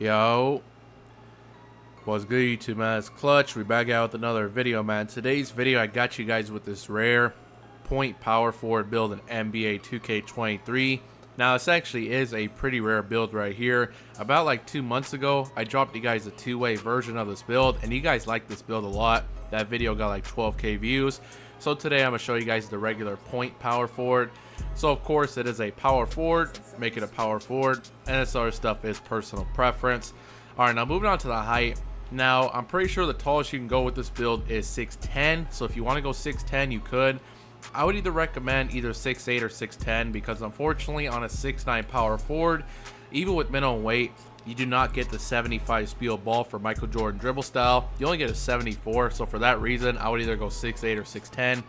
Yo, what's good YouTube, man? It's Clutch. We back out with another video, man. Today's video, I got you guys with this rare point power forward build in NBA 2K23. Now, this actually is a pretty rare build right here. About like 2 months ago, I dropped you guys a two-way version of this build, and you guys liked this build a lot. That video got like 12k views. So today I'm going to show you guys the regular point power forward. So of course it is a power forward, make it a power forward, and this other stuff is personal preference. Alright, now moving on to the height. Now I'm pretty sure the tallest you can go with this build is 6'10", so if you want to go 6'10", you could. I would either recommend either 6'8" or 6'10", because unfortunately on a 6'9" power forward, even with minimum weight, you do not get the 75 speed of ball for Michael Jordan dribble style. You only get a 74, so for that reason, I would either go 6'8" or 6'10".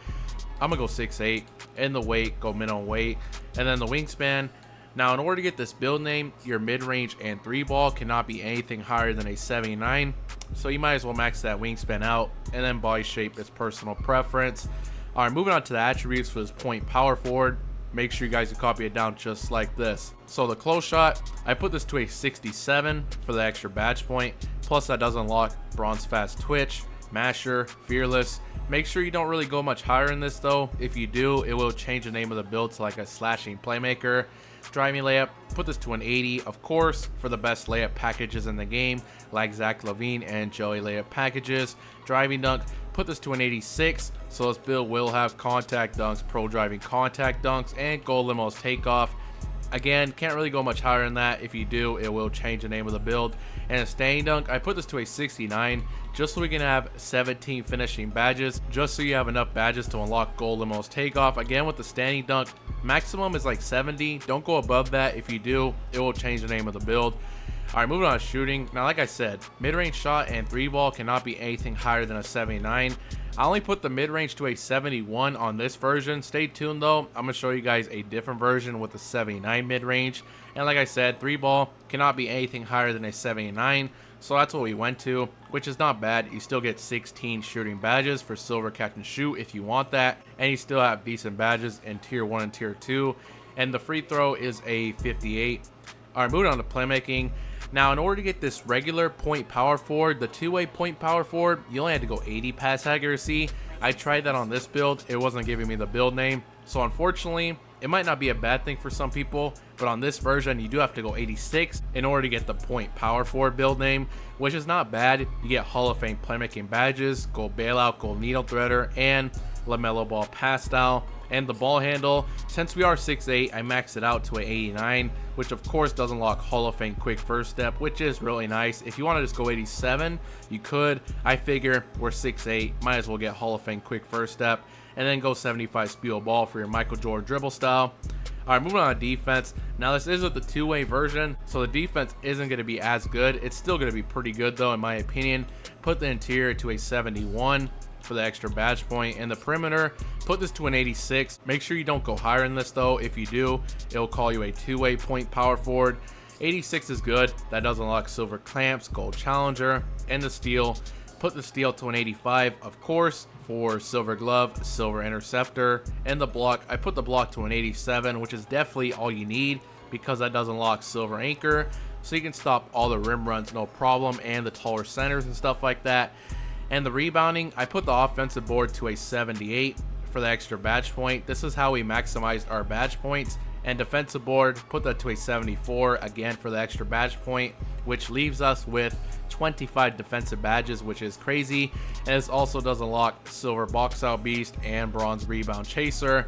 I'm gonna go 6'8", and the weight, go minimum weight, and then the wingspan. Now, in order to get this build name, your mid-range and 3-ball cannot be anything higher than a 79, so you might as well max that wingspan out, and then body shape is personal preference. Alright, moving on to the attributes for this point power forward. Make sure you guys copy it down just like this. So the close shot, I put this to a 67 for the extra badge point, plus that does unlock bronze fast twitch, masher, fearless. Make sure you don't really go much higher in this though. If you do, it will change the name of the build to like a slashing playmaker. Driving layup, put this to an 80, of course, for the best layup packages in the game, like Zach LaVine and Joey layup packages. Driving dunk, put this to an 86, so this build will have contact dunks, pro driving contact dunks, and goal limos takeoff. Again, can't really go much higher than that. If you do, it will change the name of the build. And a standing dunk, I put this to a 69, just so we can have 17 finishing badges, just so you have enough badges to unlock goal limos takeoff. Again, with the standing dunk, maximum is like 70. Don't go above that. If you do, it will change the name of the build. Alright, moving on to shooting. Now, like I said, mid-range shot and 3-ball cannot be anything higher than a 79. I only put the mid-range to a 71 on this version. Stay tuned though, I'm going to show you guys a different version with a 79 mid-range. And like I said, 3-ball cannot be anything higher than a 79. So that's what we went to, which is not bad. You still get 16 shooting badges for silver catch and shoot if you want that. And you still have decent badges in tier 1 and tier 2. And the free throw is a 58. Alright, moving on to playmaking. Now, in order to get this regular point power forward, the two-way point power forward, you only had to go 80 pass accuracy. I tried that on this build. It wasn't giving me the build name. So unfortunately, it might not be a bad thing for some people, but on this version, you do have to go 86 in order to get the point power forward build name, which is not bad. You get Hall of Fame playmaking badges, gold bailout, gold needle threader, and LaMelo Ball pass style. And the ball handle, since we are 6'8", I maxed it out to an 89, which of course does unlock Hall of Fame quick first step, which is really nice. If you want to just go 87, you could. I figure we're 6'8", might as well get Hall of Fame quick first step, and then go 75 speed of ball for your Michael Jordan dribble style. Alright, moving on to defense. Now, this is with the two-way version, so the defense isn't going to be as good. It's still going to be pretty good though, in my opinion. Put the interior to a 71 for the extra badge point, and the perimeter, put this to an 86. Make sure you don't go higher in this though. If you do, it'll call you a two-way point power forward. 86 is good. That does unlock silver clamps, gold challenger, and the steal. Put the steal to an 85, of course, for silver glove, silver interceptor, and the block, I put the block to an 87, which is definitely all you need, because that does unlock silver anchor, so you can stop all the rim runs no problem, and the taller centers and stuff like that. And the rebounding, I put the offensive board to a 78 for the extra badge point. This is how we maximized our badge points. And defensive board, put that to a 74 again for the extra badge point, which leaves us with 25 defensive badges, which is crazy. And this also does unlock silver box out beast and bronze rebound chaser.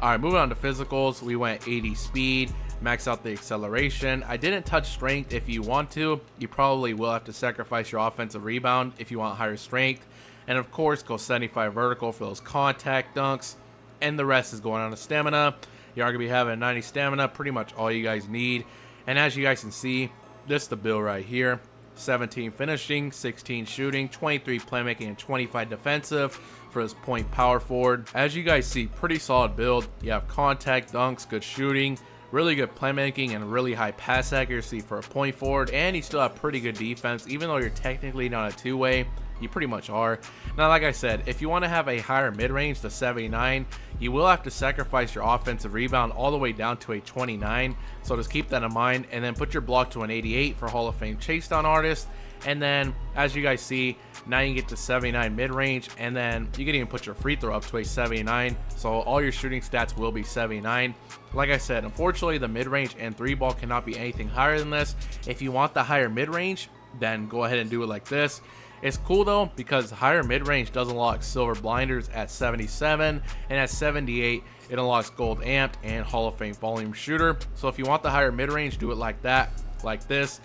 Alright, moving on to physicals, we went 80 speed, max out the acceleration. I didn't touch strength. If you want to, you probably will have to sacrifice your offensive rebound if you want higher strength. And of course, go 75 vertical for those contact dunks. And the rest is going on to stamina. You are going to be having 90 stamina, pretty much all you guys need. And as you guys can see, this is the build right here. 17 finishing, 16 shooting, 23 playmaking, and 25 defensive for this point power forward. As you guys see, pretty solid build. You have contact dunks, good shooting, really good playmaking, and really high pass accuracy for a point forward. And you still have pretty good defense, even though you're technically not a two-way. you pretty much are. Now, like I said, if you want to have a higher mid-range, the 79, you will have to sacrifice your offensive rebound all the way down to a 29. So just keep that in mind, and then put your block to an 88 for Hall of Fame chasedown artist. And then, as you guys see, now you can get to 79 mid-range, and then you can even put your free throw up to a 79. So all your shooting stats will be 79. Like I said, unfortunately, the mid-range and 3-ball cannot be anything higher than this. If you want the higher mid-range, then go ahead and do it like this. It's cool though, because higher mid-range does unlock silver blinders at 77, and at 78 it unlocks gold amped and Hall of Fame volume shooter. So if you want the higher mid-range, do it like that, like this.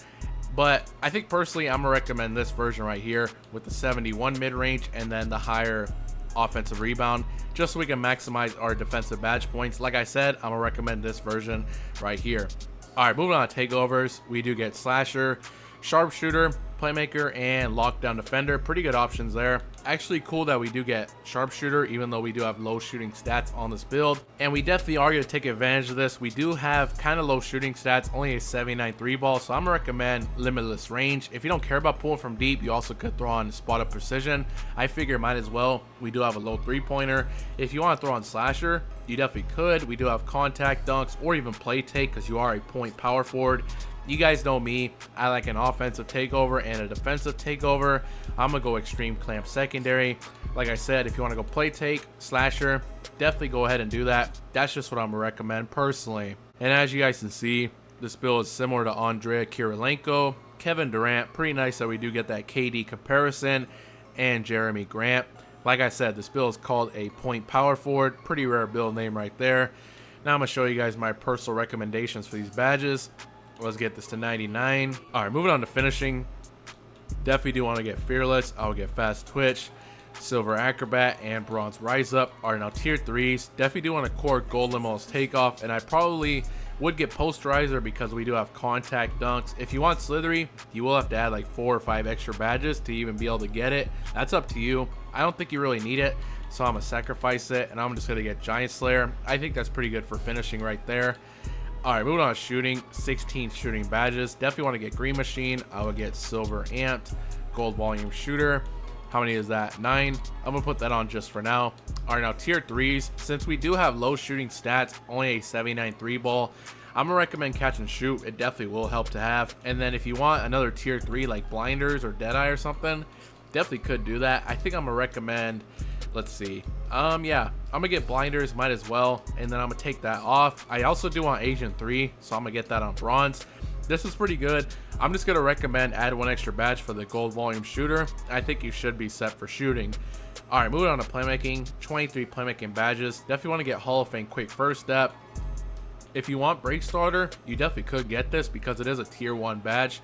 But I think personally I'm gonna recommend this version right here with the 71 mid-range and then the higher offensive rebound, just so we can maximize our defensive badge points. Like I said, I'm gonna recommend this version right here. All right, moving on to takeovers, we do get slasher, sharpshooter, playmaker, and lockdown defender. Pretty good options there. Actually cool that we do get sharpshooter, even though we do have low shooting stats on this build, and we definitely are going to take advantage of this. We do have kind of low shooting stats, only a 79 3-ball, so I'm going to recommend limitless range. If you don't care about pulling from deep, you also could throw on spot up precision. I figure might as well. We do have a low 3-pointer. If you want to throw on slasher, you definitely could. We do have contact dunks or even play take, because you are a point power forward. You guys know me, I like an offensive takeover and a defensive takeover. I'm gonna go extreme clamp secondary. Like I said, if you want to go play take, slasher, definitely go ahead and do that. That's just what I'm gonna recommend personally. And as you guys can see, this build is similar to Andrea Kirilenko, Kevin Durant. Pretty nice that we do get that KD comparison, and Jeremy Grant. Like I said, this build is called a point power forward. Pretty rare build name right there. Now I'm gonna show you guys my personal recommendations for these badges. Let's get this to 99. All right, moving on to finishing. Definitely do want to get fearless. I'll get fast twitch, silver acrobat, and bronze rise up. All right, now tier 3s. Definitely do want to core gold limos takeoff, and I probably would get posterizer because we do have contact dunks. If you want slithery, you will have to add like 4 or 5 extra badges to even be able to get it. That's up to you. I don't think you really need it, so I'm gonna sacrifice it, and I'm just gonna get giant slayer. I think that's pretty good for finishing right there. All right, moving on to shooting. 16 shooting badges. Definitely want to get green machine. I would get silver amped, gold volume shooter. How many is that? 9. I'm gonna put that on just for now. All right, now tier 3s. Since we do have low shooting stats, only a 79 3-ball, I'm gonna recommend catch and shoot. It definitely will help to have. And then if you want another tier 3 like blinders or deadeye or something, definitely could do that. I think I'm gonna recommend, let's see, yeah, I'm gonna get blinders, might as well, and then I'm gonna take that off. I also do want Asian 3, so I'm gonna get that on bronze. This is pretty good. I'm just gonna recommend add 1 extra badge for the gold volume shooter. I think you should be set for shooting. All right, moving on to playmaking. 23 playmaking badges. Definitely want to get Hall of Fame quick first step. If you want break starter, you definitely could get this because it is a tier 1 badge.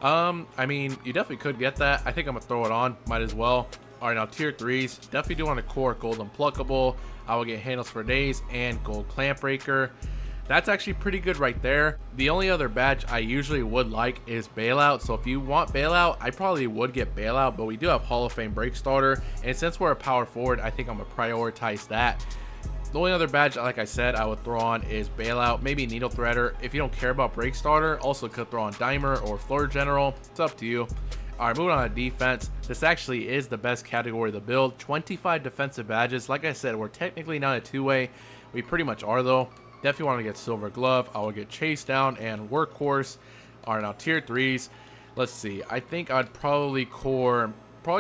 I mean, you definitely could get that. I think I'm gonna throw it on, might as well. All right, now tier 3s. Definitely do want to core gold unpluckable. I will get handles for days and gold clamp breaker. That's actually pretty good right there. The only other badge I usually would like is bailout. So if you want bailout, I probably would get bailout, but we do have Hall of Fame break starter, and since we're a power forward, I think I'm gonna prioritize that. The only other badge, like I said, I would throw on is bailout, maybe needle threader. If you don't care about break starter, also could throw on dimer or floor general. It's up to you. All right, moving on to defense. This actually is the best category of the build. 25 defensive badges. Like I said, we're technically not a two-way. We pretty much are though. Definitely want to get silver glove. I will get chase down and workhorse. All right, now tier 3s. Let's see. I think I'd probably core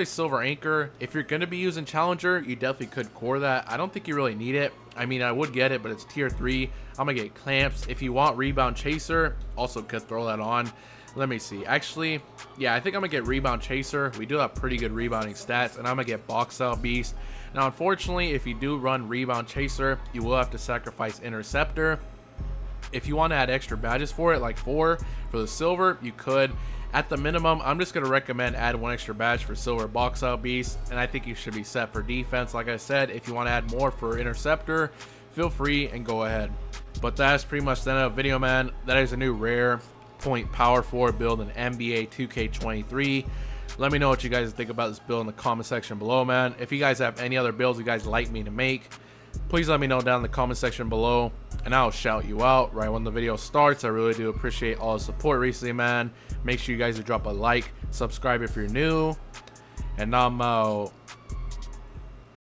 silver anchor. If you're going to be using challenger, you definitely could core that. I don't think you really need it. I mean, I would get it, but it's tier 3. I'm going to get clamps. If you want rebound chaser, also could throw that on. Let me see. Actually, yeah, I think I'm going to get rebound chaser. We do have pretty good rebounding stats, and I'm going to get box out beast. Now, unfortunately, if you do run rebound chaser, you will have to sacrifice interceptor. If you want to add extra badges for it, like 4 for the silver, you could. At the minimum, I'm just going to recommend add 1 extra badge for silver box out beast, and I think you should be set for defense. Like I said, if you want to add more for interceptor, feel free and go ahead. But that's pretty much the end of the video, man. That is a new rare point power forward build in NBA 2K23. Let me know what you guys think about this build in the comment section below, man. If you guys have any other builds you guys like me to make, please let me know down in the comment section below, and I'll shout you out right when the video starts. I really do appreciate all the support recently, man. Make sure you guys drop a like, subscribe if you're new, And now I'm out.